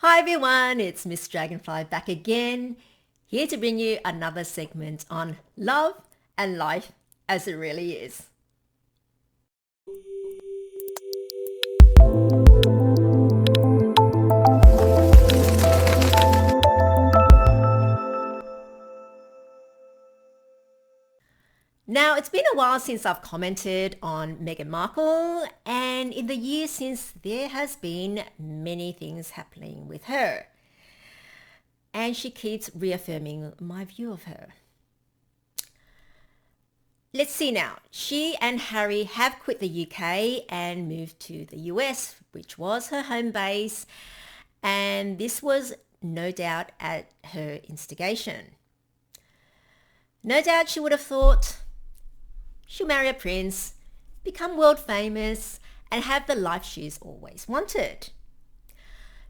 Hi everyone, it's Miss Dragonfly back again, here to bring you another segment on love and life as it really is. Now, it's been a while since I've commented on Meghan Markle, and in the years since, there has been many things happening with her. And she keeps reaffirming my view of her. Let's see now. She and Harry have quit the UK and moved to the US, which was her home base, and this was no doubt at her instigation. No doubt she would have thought she'll marry a prince, become world famous, and have the life she's always wanted.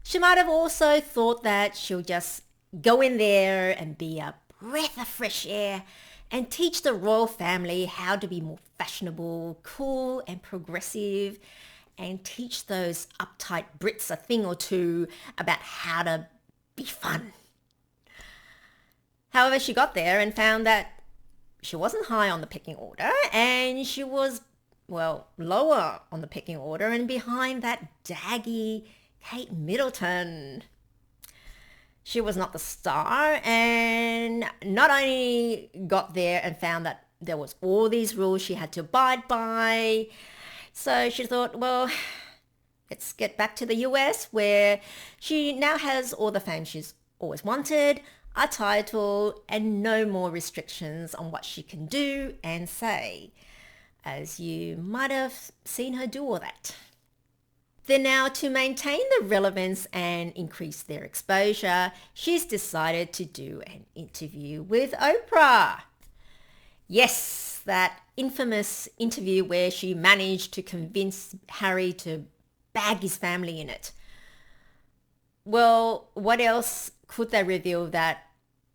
She might have also thought that she'll just go in there and be a breath of fresh air and teach the royal family how to be more fashionable, cool and progressive, and teach those uptight Brits a thing or two about how to be fun. However, she got there and found that she wasn't high on the pecking order, and she was, well, lower on the pecking order and behind that daggy Kate Middleton. She was not the star, and not only got there and found that there was all these rules she had to abide by, so she thought, well, let's get back to the US, where she now has all the fame she's always wanted, a title, and no more restrictions on what she can do and say, as you might have seen her do all that. Then now, to maintain the relevance and increase their exposure, she's decided to do an interview with Oprah. Yes, that infamous interview where she managed to convince Harry to bag his family in it. Well, what else could they reveal that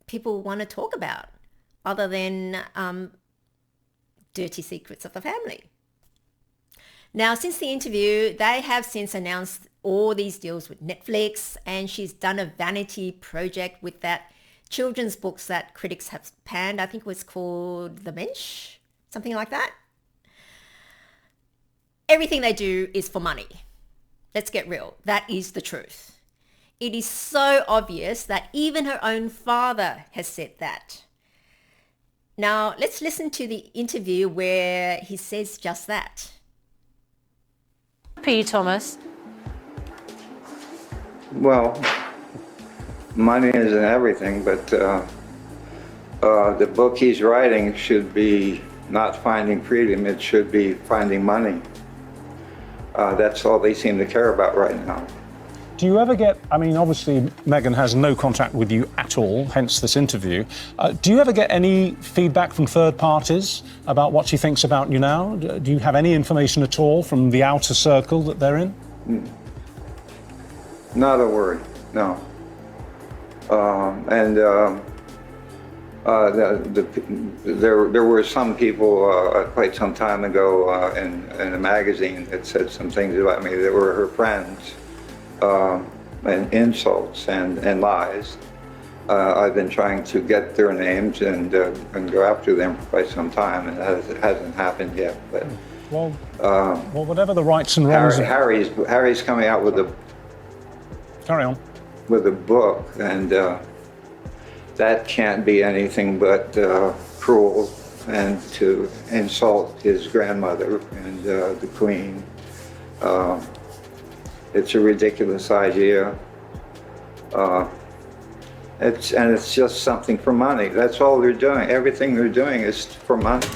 people want to talk about other than dirty secrets of the family? Now, since the interview, they have since announced all these deals with Netflix, and she's done a vanity project with that children's books that critics have panned. I think it was called The Bench, something like that. Everything they do is for money. Let's get real. That is the truth. It is so obvious that even her own father has said that. Now, let's listen to the interview where he says just that. P. Thomas. Well, money isn't everything, but the book he's writing should be not finding freedom, it should be finding money. That's all they seem to care about right now. Do you ever get, I mean, obviously Meghan has no contact with you at all, hence this interview. Do you ever get any feedback from third parties about what she thinks about you now? Do you have any information at all from the outer circle that they're in? Not a word, no. There were some people quite some time ago in a magazine that said some things about me that were her friends. And insults and lies. I've been trying to get their names and go after them for quite some time, and it hasn't happened yet. But well, whatever the rights and wrongs. Harry's coming out with a book, and that can't be anything but cruel, and to insult his grandmother and the Queen. It's a ridiculous idea. It's just something for money. That's all they're doing. Everything they're doing is for money.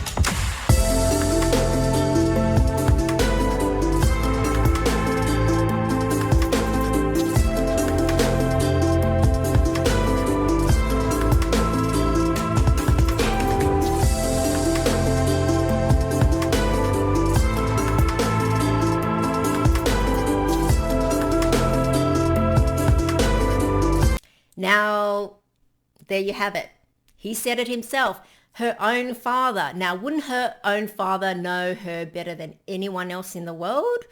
Now, there you have it. He said it himself. Her own father. Now, wouldn't her own father know her better than anyone else in the world?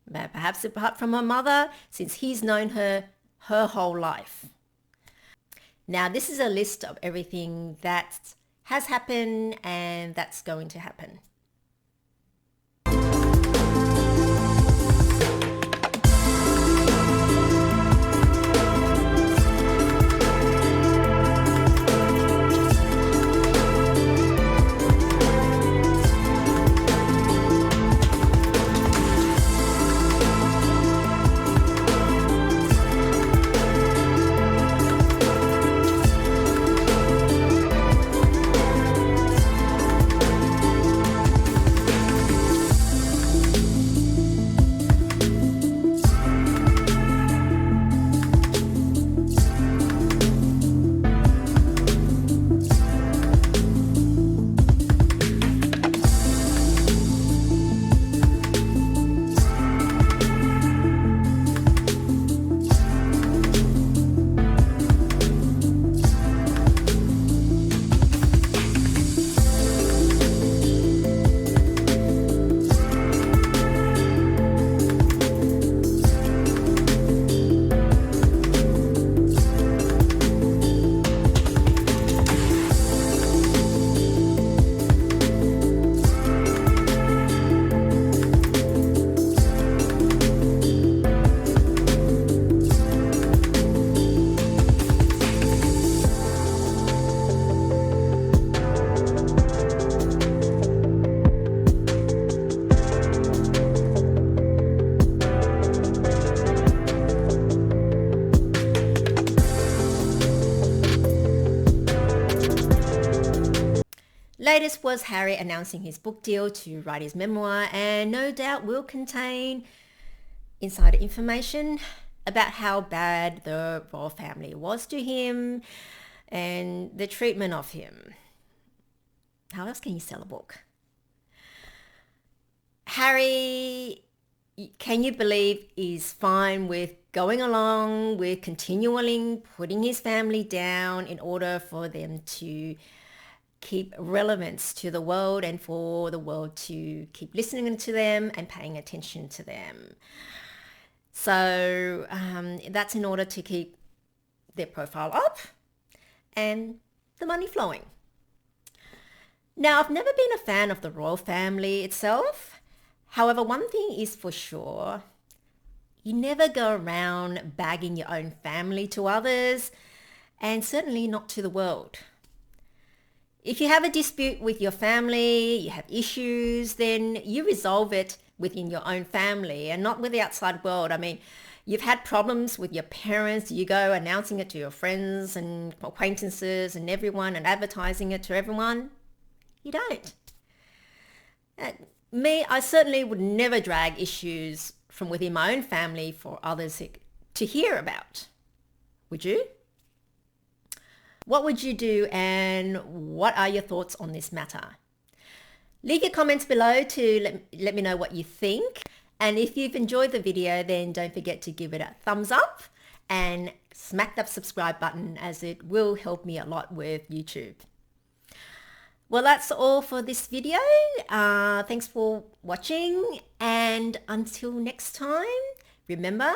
Perhaps apart from her mother, since he's known her her whole life. Now, this is a list of everything that has happened and that's going to happen. Latest was Harry announcing his book deal to write his memoir, and no doubt will contain insider information about how bad the royal family was to him and the treatment of him. How else can you sell a book? Harry, can you believe, is fine with going along with continually putting his family down in order for them to keep relevance to the world and for the world to keep listening to them and paying attention to them. So that's in order to keep their profile up and the money flowing. Now, I've never been a fan of the royal family itself. However, one thing is for sure, you never go around bagging your own family to others, and certainly not to the world. If you have a dispute with your family, you have issues, then you resolve it within your own family and not with the outside world. I mean, you've had problems with your parents, you go announcing it to your friends and acquaintances and everyone and advertising it to everyone. You don't. Me, I certainly would never drag issues from within my own family for others to hear about. Would you? What would you do, and what are your thoughts on this matter? Leave your comments below to let me know what you think. And if you've enjoyed the video, then don't forget to give it a thumbs up and smack that subscribe button, as it will help me a lot with YouTube. Well, that's all for this video. Thanks for watching, and until next time, remember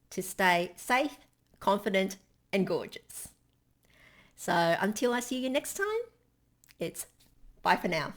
to stay safe, confident, and gorgeous. So until I see you next time, it's bye for now.